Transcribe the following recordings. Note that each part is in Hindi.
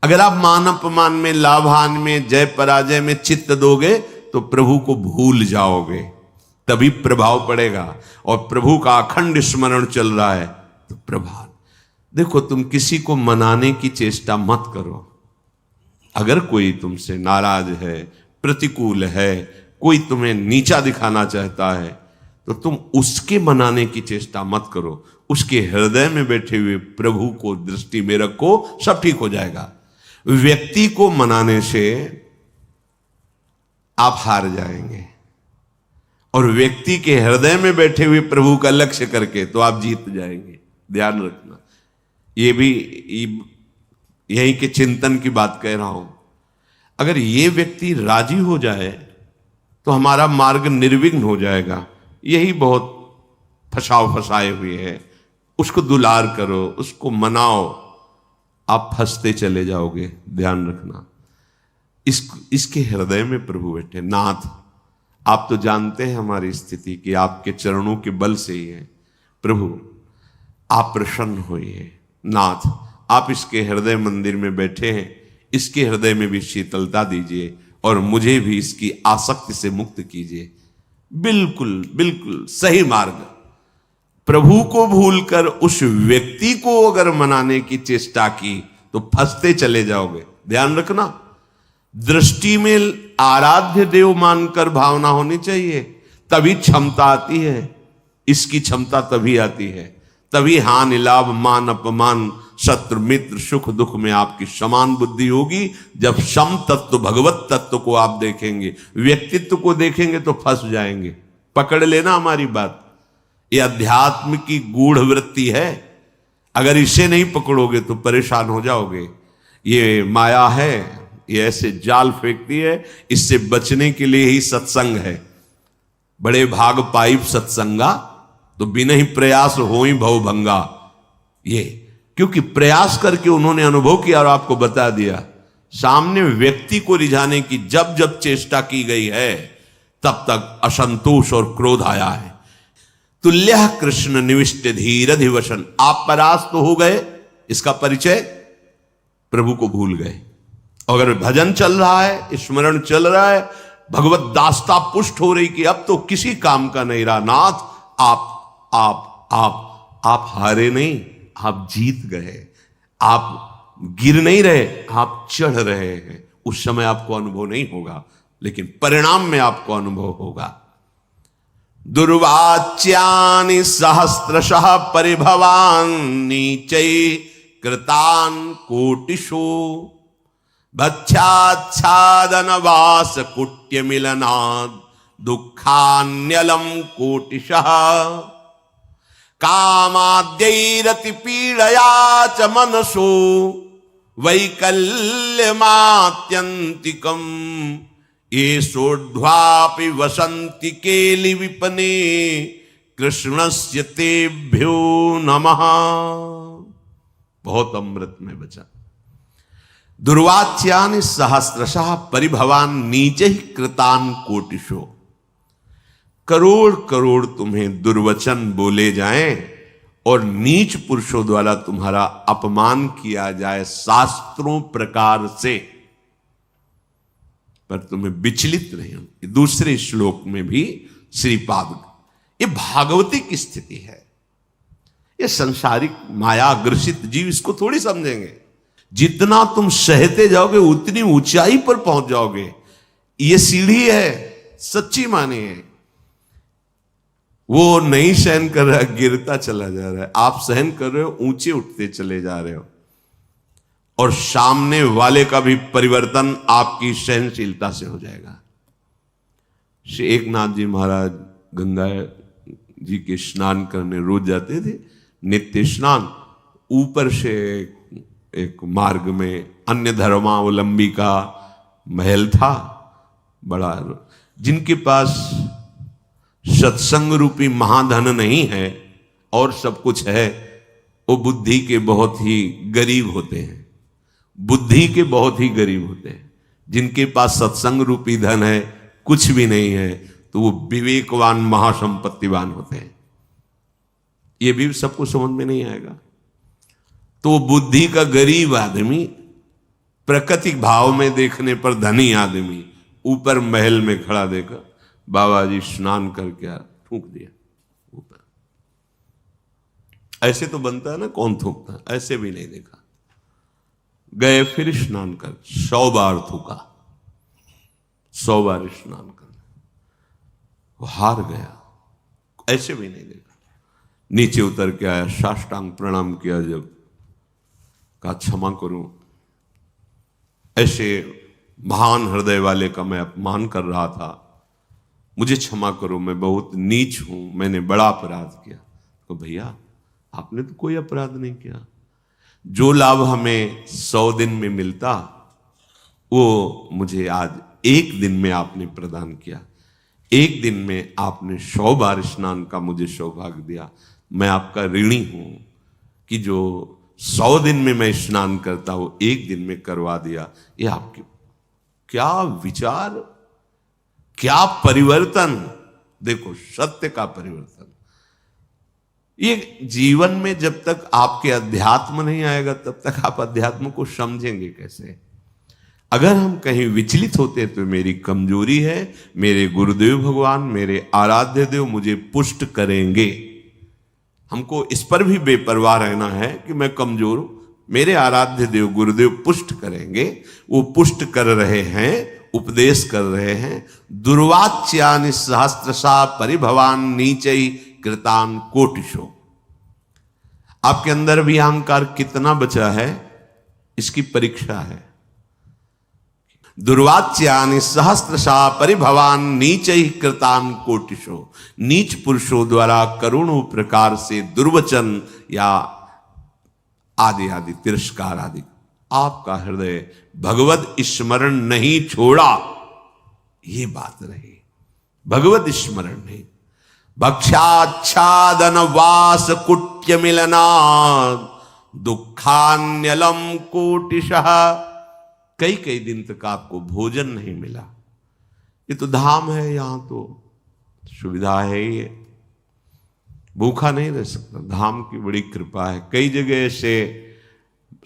अगर आप मान अपमान में, लाभ हानि में, जय पराजय में चित्त दोगे तो प्रभु को भूल जाओगे, तभी प्रभाव पड़ेगा। और प्रभु का अखंड स्मरण चल रहा है तो प्रभाव। देखो, तुम किसी को मनाने की चेष्टा मत करो। अगर कोई तुमसे नाराज है, प्रतिकूल है, कोई तुम्हें नीचा दिखाना चाहता है, तो तुम उसके मनाने की चेष्टा मत करो। उसके हृदय में बैठे हुए प्रभु को दृष्टि में रखो, सब ठीक हो जाएगा। व्यक्ति को मनाने से आप हार जाएंगे, और व्यक्ति के हृदय में बैठे हुए प्रभु का लक्ष्य करके तो आप जीत जाएंगे। ध्यान रखना, ये भी यही के चिंतन की बात कह रहा हूं। अगर ये व्यक्ति राजी हो जाए तो हमारा मार्ग निर्विघ्न हो जाएगा। यही बहुत फंसाए हुए है। उसको दुलार करो, उसको मनाओ, आप फंसते चले जाओगे। ध्यान रखना, इसके हृदय में प्रभु बैठे। नाथ, आप तो जानते हैं हमारी स्थिति कि आपके चरणों के बल से ही है। प्रभु, आप प्रसन्न होइए। नाथ, आप इसके हृदय मंदिर में बैठे हैं, इसके हृदय में भी शीतलता दीजिए और मुझे भी इसकी आसक्ति से मुक्त कीजिए। बिल्कुल बिल्कुल सही मार्ग। प्रभु को भूलकर उस व्यक्ति को अगर मनाने की चेष्टा की तो फंसते चले जाओगे। ध्यान रखना, दृष्टि में आराध्य देव मानकर भावना होनी चाहिए, तभी क्षमता आती है। इसकी क्षमता तभी आती है, तभी हानि लाभ मान अपमान शत्रु मित्र सुख दुख में आपकी समान बुद्धि होगी। जब सम तत्व भगवत तत्व को आप देखेंगे, व्यक्तित्व को देखेंगे तो फंस जाएंगे। पकड़ लेना हमारी बात, ये अध्यात्म की गूढ़ वृत्ति है। अगर इसे नहीं पकड़ोगे तो परेशान हो जाओगे। ये माया है, ये ऐसे जाल फेंकती है। इससे बचने के लिए ही सत्संग है। बड़े भाग पाइप सत्संगा, तो बिना ही प्रयास हो ही भवभंगा। ये क्योंकि प्रयास करके उन्होंने अनुभव किया और आपको बता दिया। सामने व्यक्ति को रिझाने की जब जब चेष्टा की गई है, तब तक असंतोष और क्रोध आया है। तुल्य कृष्ण निविष्ट धीर अधिवसन। आप परास्त तो हो गए, इसका परिचय प्रभु को भूल गए। अगर भजन चल रहा है, स्मरण चल रहा है, भगवत दास्ता पुष्ट हो रही कि अब तो किसी काम का नहीं रहा। नाथ, आप हारे नहीं, आप जीत गए। आप गिर नहीं रहे, आप चढ़ रहे हैं। उस समय आपको अनुभव नहीं होगा, लेकिन परिणाम में आपको अनुभव होगा। दुर्वाच्यानि सहस्रशः परिभवान नीचै कृतान कोटिषु भक्षाच्छादन वास कुट्य मिलनाद दुखान्यलम कोटिशः कामाद्यैरति पीड़या च मनसो वैकल्यमात्यन्तिकम् येषोर्ध्वापि वसन्ति केलि विपने कृष्णस्य तेभ्यो नमः। बहुत अमृत में बचा। दुर्वाच्यानि सहस्रशः परिभवान नीचे कृतान कोटिशो। करोड़ करोड़ तुम्हें दुर्वचन बोले जाएं और नीच पुरुषों द्वारा तुम्हारा अपमान किया जाए शास्त्रों प्रकार से, पर तुम्हें विचलित नहीं हो। दूसरे श्लोक में भी श्रीपाद, ये भागवती की स्थिति है। ये संसारिक माया ग्रसित जीव इसको थोड़ी समझेंगे। जितना तुम सहते जाओगे उतनी ऊंचाई पर पहुंच जाओगे। ये सीढ़ी है, सच्ची माने है। वो नहीं सहन कर रहा, गिरता चला जा रहा है। आप सहन कर रहे हो, ऊंचे उठते चले जा रहे हो। और सामने वाले का भी परिवर्तन आपकी सहनशीलता से हो जाएगा। श्री एकनाथ जी महाराज गंगा जी के स्नान करने रोज जाते थे, नित्य स्नान। ऊपर से एक मार्ग में अन्य धर्मावलंबी का महल था बड़ा। जिनके पास सत्संग रूपी महाधन नहीं है और सब कुछ है, वो बुद्धि के बहुत ही गरीब होते हैं। बुद्धि के बहुत ही गरीब होते हैं। जिनके पास सत्संग रूपी धन है, कुछ भी नहीं है, तो वो विवेकवान महासंपत्तिवान होते हैं। ये भी सबको समझ में नहीं आएगा। तो बुद्धि का गरीब आदमी प्रकृति भाव में देखने पर धनी आदमी ऊपर महल में खड़ा देखा, बाबा जी स्नान करके थूक दिया ऊपर। ऐसे तो बनता है ना, कौन थूकता है, ऐसे भी नहीं देखा। गए फिर स्नान कर, 100 बार थूका, 100 बार स्नान कर, वो हार गया, ऐसे भी नहीं देखा। नीचे उतर के आया, साष्टांग प्रणाम किया, जब कहा क्षमा करूं, ऐसे महान हृदय वाले का मैं अपमान कर रहा था, मुझे क्षमा करो, मैं बहुत नीच हूं, मैंने बड़ा अपराध किया। तो भैया आपने तो कोई अपराध नहीं किया, जो लाभ हमें 100 दिन में मिलता वो मुझे आज 1 दिन में आपने प्रदान किया। 1 दिन में आपने 100 बार स्नान का मुझे सौभाग्य दिया। मैं आपका ऋणी हूं कि जो 100 दिन में मैं स्नान करता हूं 1 दिन में करवा दिया। ये आपके क्या विचार, क्या परिवर्तन, देखो सत्य का परिवर्तन। ये जीवन में जब तक आपके अध्यात्म नहीं आएगा तब तक आप अध्यात्म को समझेंगे कैसे। अगर हम कहीं विचलित होते तो मेरी कमजोरी है, मेरे गुरुदेव भगवान, मेरे आराध्य देव मुझे पुष्ट करेंगे। हमको इस पर भी बेपरवाह रहना है कि मैं कमजोर हूं, मेरे आराध्य देव गुरुदेव पुष्ट करेंगे। वो पुष्ट कर रहे हैं, उपदेश कर रहे हैं। दुर्वाच्यानि सहस्त्रशा परिभवान नीचै कृतान कोटिशो। आपके अंदर भी अहंकार कितना बचा है, इसकी परीक्षा है। दुर्वाच्यानि सहस्त्रशा परिभवान नीचै कृतान कोटिशो। नीच पुरुषों द्वारा करोड़ों प्रकार से दुर्वचन या आदि आदि तिरस्कार आदि, आपका हृदय भगवत स्मरण नहीं छोड़ा, ये बात रही। भगवत स्मरण नहीं, भक्षाच्छादन वास कुट्य मिलना दुखान्यलम कोटिशः। कई कई दिन तक आपको भोजन नहीं मिला। ये तो धाम है, यहां तो सुविधा है ही है, भूखा नहीं रह सकता। धाम की बड़ी कृपा है। कई जगह से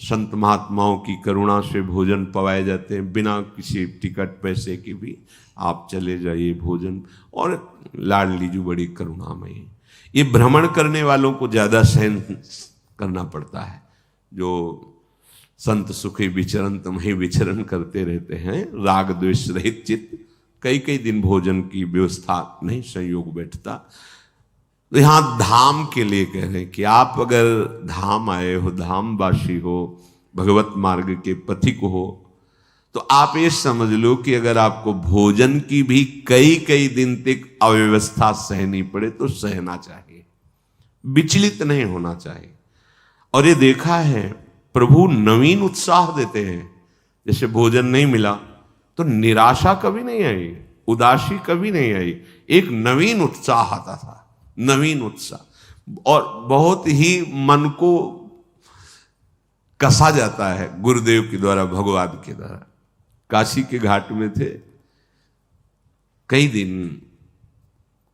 संत महात्माओं की करुणा से भोजन पवाए जाते हैं, बिना किसी टिकट पैसे की भी आप चले जाइए भोजन। और लाडली जी बड़ी करुणामयी है। ये भ्रमण करने वालों को ज्यादा सहन करना पड़ता है। जो संत सुखी विचरण तुम्हें विचरण करते रहते हैं, राग द्वेष रहित चित्त, कई कई दिन भोजन की व्यवस्था नहीं संयोग बैठता। तो यहां धाम के लिए कह रहे हैं कि आप अगर धाम आए हो, धामवासी हो, भगवत मार्ग के पथिक हो, तो आप ये समझ लो कि अगर आपको भोजन की भी कई कई दिन तक अव्यवस्था सहनी पड़े तो सहना चाहिए, विचलित नहीं होना चाहिए। और ये देखा है प्रभु नवीन उत्साह देते हैं। जैसे भोजन नहीं मिला तो निराशा कभी नहीं आई, उदासी कभी नहीं आई, एक नवीन उत्साह आता था, नवीन उत्साह। और बहुत ही मन को कसा जाता है गुरुदेव के द्वारा, भगवान के द्वारा। काशी के घाट में थे, कई दिन,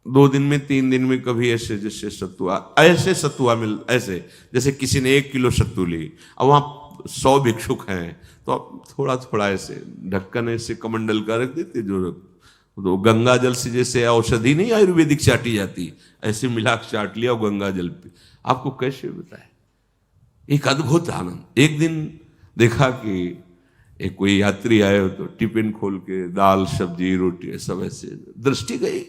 2 दिन में 3 दिन में कभी ऐसे जैसे सत्तुआ, ऐसे सत्तुआ मिल, ऐसे जैसे किसी ने 1 किलो सत्तू ली। अब वहां 100 भिक्षुक हैं तो थोड़ा थोड़ा ऐसे ढक्कन ऐसे कमंडल का रख देते, जो तो गंगा जल से जैसे औषधि नहीं आयुर्वेदिक चाटी जाती, ऐसे मिला चाट लिया गंगा जल पे। आपको कैसे बताए, एक अद्भुत आनंद। एक दिन देखा कि एक कोई यात्री आए हो तो टिफिन खोल के दाल सब्जी रोटी सब ऐसे, दृष्टि गई,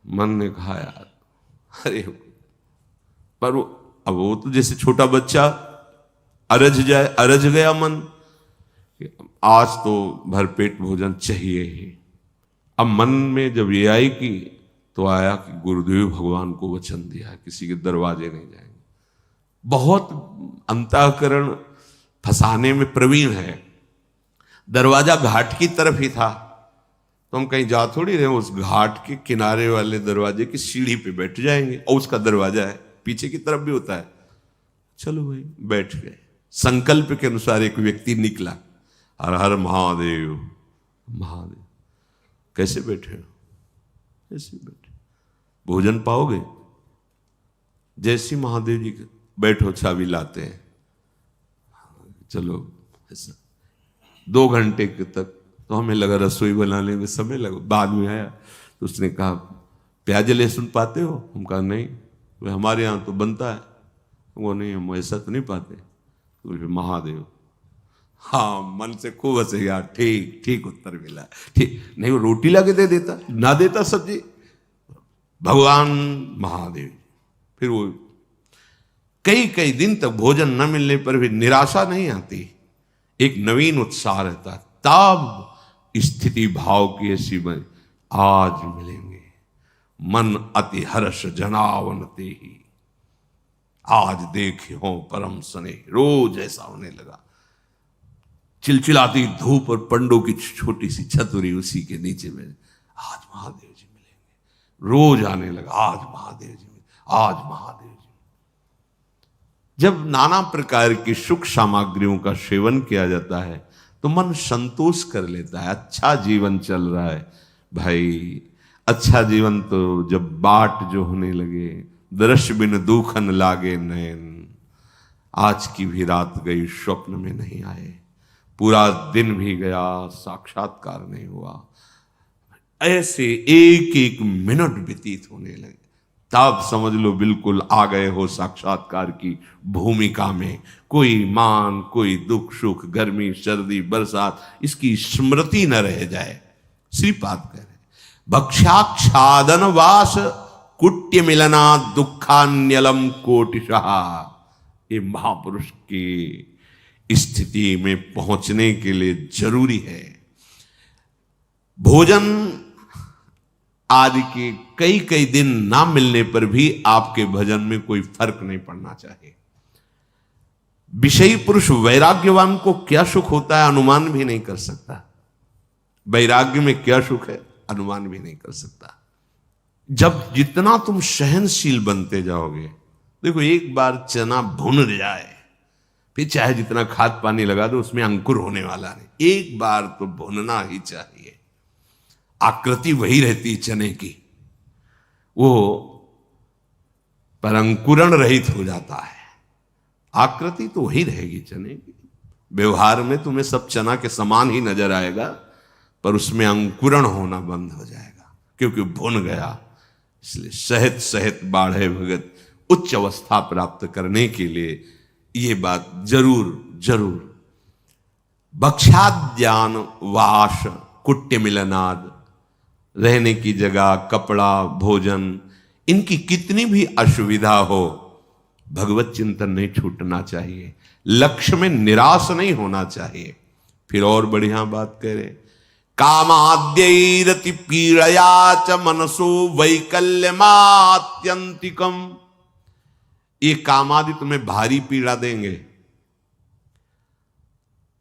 मन ने कहा यार अरे, पर अब वो तो जैसे छोटा बच्चा अरज जाए, अरज गया मन, आज तो भरपेट भोजन चाहिए ही। अब मन में जब ये आई कि, तो आया कि गुरुदेव भगवान को वचन दिया किसी के दरवाजे नहीं जाएंगे। बहुत अंतःकरण फंसाने में प्रवीण है। दरवाजा घाट की तरफ ही था, तो हम कहीं जा थोड़ी रहे, उस घाट के किनारे वाले दरवाजे की सीढ़ी पे बैठ जाएंगे, और उसका दरवाजा है, पीछे की तरफ भी होता है। चलो भाई बैठ गए। संकल्प के अनुसार एक व्यक्ति निकला, हर हर महादेव महादेव। कैसे बैठे हो? ऐसे बैठे, भोजन पाओगे? जैसी महादेव जी बैठो, चाबी लाते हैं, चलो ऐसा। 2 घंटे तक तो हमें लगा रसोई बनाने में समय लगा। बाद में आया तो उसने कहा प्याज लहसुन पाते हो? हम कहा नहीं। वो हमारे यहाँ तो बनता है। वो नहीं, हम ऐसा तो नहीं पाते। तो फिर महादेव, हाँ मन से खूब हंसे यार, ठीक ठीक उत्तर मिला, ठीक। नहीं वो रोटी ला के दे देता, ना देता सब्जी, भगवान महादेव। फिर वो कई कई दिन तक भोजन न मिलने पर भी निराशा नहीं आती, एक नवीन उत्साह रहता। तब स्थिति भाव की ऐसी बन, आज मिलेंगे, मन अति हर्ष जनावनते ही, आज देखे हो परम सने। रोज ऐसा होने लगा। चिलचिलाती धूप और पंडों की छोटी सी छतरी, उसी के नीचे में आज महादेव जी मिलेंगे। रोज आने लगा, आज महादेव जी मिलेंगे, आज महादेव जी। जब नाना प्रकार की सुख सामग्रियों का सेवन किया जाता है तो मन संतोष कर लेता है, अच्छा जीवन चल रहा है भाई। अच्छा जीवन तो जब बाट जो होने लगे, दृश्य बिन दुखन लागे नैन। आज की भी रात गई, स्वप्न में नहीं आए, पूरा दिन भी गया, साक्षात्कार नहीं हुआ। ऐसे एक एक मिनट व्यतीत होने लगे। तब समझ लो बिल्कुल आ गए हो साक्षात्कार की भूमिका में। कोई मान, कोई दुख सुख, गर्मी सर्दी बरसात, इसकी स्मृति न रह जाए। श्रीपाद कह रहे भक्षाक्षादन वास कुट्य मिलना दुखान्यलम कोटिशः। ये महापुरुष की स्थिति में पहुंचने के लिए जरूरी है। भोजन आदि के कई कई दिन ना मिलने पर भी आपके भजन में कोई फर्क नहीं पड़ना चाहिए। विषयी पुरुष वैराग्यवान को क्या सुख होता है अनुमान भी नहीं कर सकता। वैराग्य में क्या सुख है अनुमान भी नहीं कर सकता। जब जितना तुम सहनशील बनते जाओगे, देखो एक बार चना भुन जाए, फिर चाहे जितना खाद पानी लगा दो उसमें अंकुर होने वाला नहीं। एक बार तो भुनना ही चाहिए। आकृति वही रहती चने की, वो पर अंकुरण रहित हो जाता है। आकृति तो वही रहेगी चने की। व्यवहार में तुम्हें सब चना के समान ही नजर आएगा, पर उसमें अंकुरण होना बंद हो जाएगा क्योंकि भुन गया। इसलिए सहत सहत बाढ़े भगत, उच्च अवस्था प्राप्त करने के लिए ये बात जरूर जरूर। भक्षाद्यान वाश कुट्य मिलनाद, रहने की जगह, कपड़ा, भोजन, इनकी कितनी भी असुविधा हो, भगवत चिंतन नहीं छूटना चाहिए। लक्ष्य में निराश नहीं होना चाहिए। फिर और बढ़िया बात कह रहे, कामाद्यैरति पीड़या च मनसो वैकल्यमात्यंतिकम। ये कामादि तुम्हें भारी पीड़ा देंगे।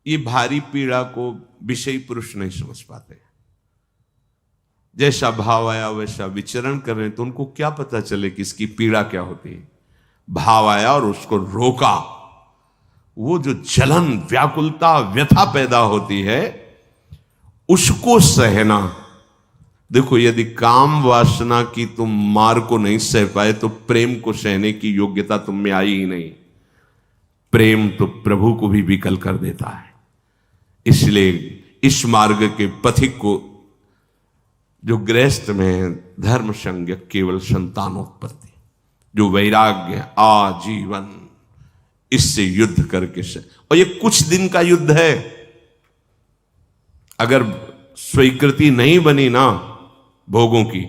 ये भारी पीड़ा को विषयी पुरुष नहीं समझ पाते। जैसा भाव आया वैसा विचरण कर रहे हैं तो उनको क्या पता चले कि इसकी पीड़ा क्या होती है। भाव आया और उसको रोका, वो जो जलन, व्याकुलता, व्यथा पैदा होती है उसको सहना। देखो यदि काम वासना की तुम मार को नहीं सह पाए तो प्रेम को सहने की योग्यता तुम में आई ही नहीं। प्रेम तो प्रभु को भी विकल कर देता है। इसलिए इस मार्ग के पथिक को, जो गृहस्थ में धर्म संज्ञ केवल संतानोत्पत्ति, जो वैराग्य आजीवन, इससे युद्ध करके से, और ये कुछ दिन का युद्ध है। अगर स्वीकृति नहीं बनी ना भोगों की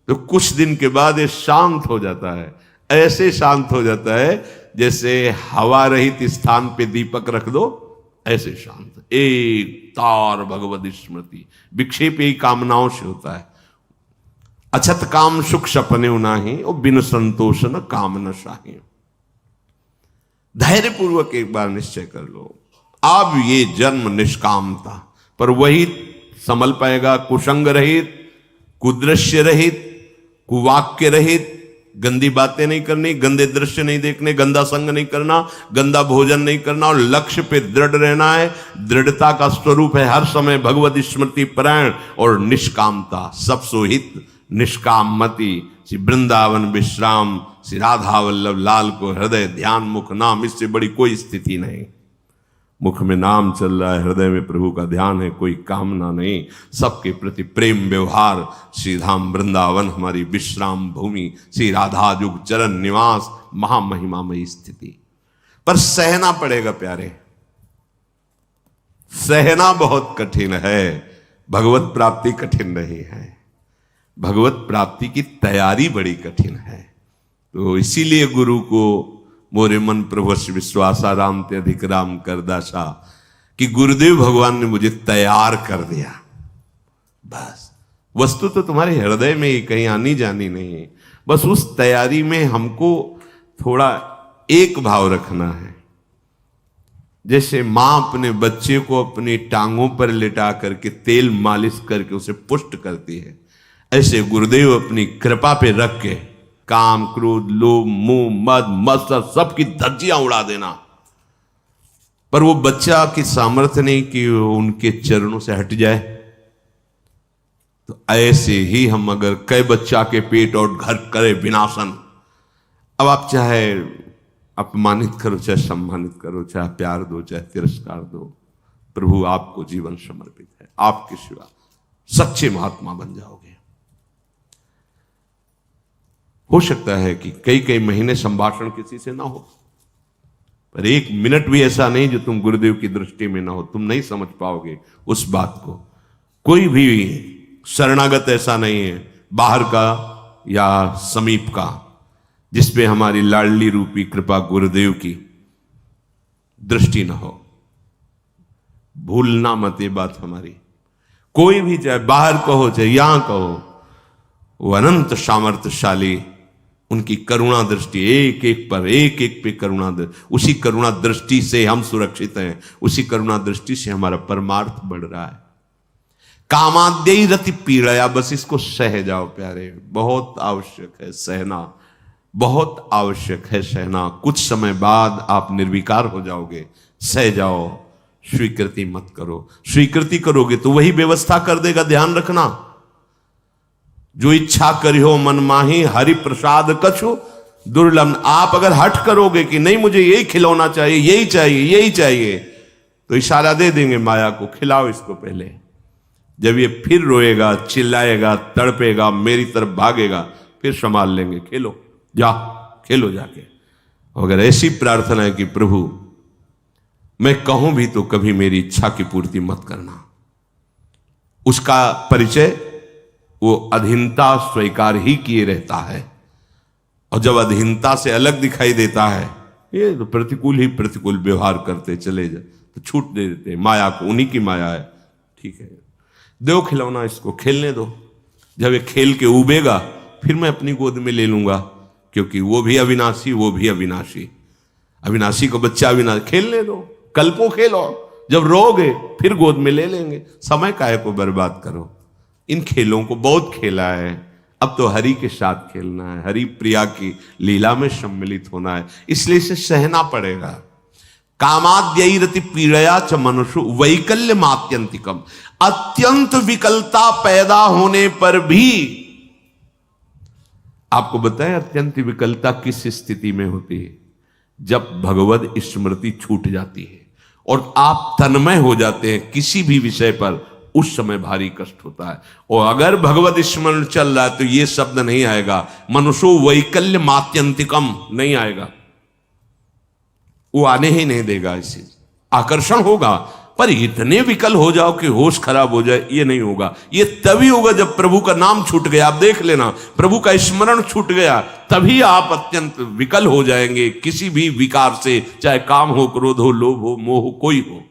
तो कुछ दिन के बाद ये शांत हो जाता है। ऐसे शांत हो जाता है जैसे हवा रहित स्थान पे दीपक रख दो, ऐसे शांत। एक तार भगवत स्मृति, विक्षेप ही कामनाओं से होता है। अछत काम सुख सपने नाही, और बिन संतोष न काम न शाही। धैर्य पूर्वक एक बार निश्चय कर लो, अब ये जन्म निष्काम था, पर वही संभल पाएगा। कुसंग रहित, कुदृश्य रहित, कुवाक्य रहित, गंदी बातें नहीं करनी, गंदे दृश्य नहीं देखने, गंदा संग नहीं करना, गंदा भोजन नहीं करना, और लक्ष्य पे दृढ़ रहना है। दृढ़ता का स्वरूप है हर समय भगवत स्मृति परायण और निष्कामता। सब सोहित निष्कामति, श्री वृंदावन विश्राम, श्री राधा वल्लभ लाल को हृदय ध्यान मुख नाम, इससे बड़ी कोई स्थिति नहीं। मुख में नाम चल रहा है, हृदय में प्रभु का ध्यान है, कोई कामना नहीं, सबके प्रति प्रेम व्यवहार। श्री धाम वृंदावन हमारी विश्राम भूमि, श्री राधा जुग चरण निवास, महामहिमामयी स्थिति। पर सहना पड़ेगा प्यारे, सहना बहुत कठिन है। भगवत प्राप्ति कठिन नहीं है, भगवत प्राप्ति की तैयारी बड़ी कठिन है। तो इसीलिए गुरु को मोरे मन प्रभुष विश्वासा राम ते अधिक राम कर दासा, कि गुरुदेव भगवान ने मुझे तैयार कर दिया। बस वस्तु तो तुम्हारे हृदय में ही, कहीं आनी जानी नहीं है। बस उस तैयारी में हमको थोड़ा एक भाव रखना है। जैसे मां अपने बच्चे को अपनी टांगों पर लिटा करके तेल मालिश करके उसे पुष्ट करती है, ऐसे गुरुदेव अपनी कृपा पे रख के काम क्रोध लोभ मोह मद मत्सर सबकी धज्जियां उड़ा देना। पर वो बच्चा की सामर्थ्य नहीं कि उनके चरणों से हट जाए। तो ऐसे ही हम अगर कई बच्चा के पेट और घर करे विनाशन, अब आप चाहे अपमानित करो, चाहे सम्मानित करो, चाहे प्यार दो, चाहे तिरस्कार दो, प्रभु आपको जीवन समर्पित है। आपके सिवा सच्चे महात्मा बन जाओगे। हो सकता है कि कई कई महीने संभाषण किसी से ना हो, पर एक मिनट भी ऐसा नहीं जो तुम गुरुदेव की दृष्टि में ना हो। तुम नहीं समझ पाओगे उस बात को। कोई भी शरणागत ऐसा नहीं है, बाहर का या समीप का, जिसपे हमारी लाडली रूपी कृपा गुरुदेव की दृष्टि न हो। भूलना मत ये बात हमारी। कोई भी, चाहे बाहर कहो चाहे यहां कहो, वो अनंत सामर्थ्यशाली, उनकी करुणा दृष्टि एक एक पे करुणा दृष्टि। उसी करुणा दृष्टि से हम सुरक्षित हैं, उसी करुणा दृष्टि से हमारा परमार्थ बढ़ रहा है। कामाद्यई रति पीड़या, बस इसको सह जाओ प्यारे। बहुत आवश्यक है सहना, बहुत आवश्यक है सहना। कुछ समय बाद आप निर्विकार हो जाओगे। सह जाओ, स्वीकृति मत करो। स्वीकृति करोगे तो वही व्यवस्था कर देगा। ध्यान रखना, जो इच्छा करियो मन माही, हरि प्रसाद कछु दुर्लभ। आप अगर हट करोगे कि नहीं मुझे यही खिलौना चाहिए, यही चाहिए, यही चाहिए, तो इशारा दे देंगे माया को, खिलाओ इसको पहले। जब ये फिर रोएगा, चिल्लाएगा, तड़पेगा, मेरी तरफ भागेगा, फिर संभाल लेंगे। खेलो, जा खेलो जाके। अगर ऐसी प्रार्थना है कि प्रभु मैं कहूं भी तो कभी मेरी इच्छा की पूर्ति मत करना, उसका परिचय वो अधीनता स्वीकार ही किए रहता है। और जब अधीनता से अलग दिखाई देता है, ये तो प्रतिकूल ही प्रतिकूल व्यवहार करते चले जाए तो छूट दे देते हैं माया को। उन्हीं की माया है। ठीक है, दो खिलौना, इसको खेलने दो। जब ये खेल के उबेगा फिर मैं अपनी गोद में ले लूंगा, क्योंकि वो भी अविनाशी, वो भी अविनाशी। अविनाशी को बच्चा अविनाशी, खेलने दो, कल को खेलो। जब रोगे फिर गोद में ले लेंगे। समय काहे को बर्बाद करो। इन खेलों को बहुत खेला है, अब तो हरि के साथ खेलना है, हरि प्रिया की लीला में सम्मिलित होना है। इसलिए इसे सहना पड़ेगा। कामाद्यई रति पीड़या च मनुष्य वैकल्य मात्यंतिकम। अत्यंत विकलता पैदा होने पर भी, आपको बताएं अत्यंत विकलता किस स्थिति में होती है? जब भगवत स्मृति छूट जाती है और आप तन्मय हो जाते हैं किसी भी विषय पर, उस समय भारी कष्ट होता है। और अगर भगवत स्मरण चल रहा है तो ये शब्द नहीं आएगा, मनुष्यो वैकल्य मात्यंतिकम नहीं आएगा। वो आने ही नहीं देगा। इसे आकर्षण होगा, पर इतने विकल हो जाओ कि होश खराब हो जाए, ये नहीं होगा। ये तभी होगा जब प्रभु का नाम छूट गया। आप देख लेना, प्रभु का स्मरण छूट गया तभी आप अत्यंत विकल हो जाएंगे किसी भी विकार से, चाहे काम हो, क्रोध हो, लोभ हो, मोह हो, कोई हो।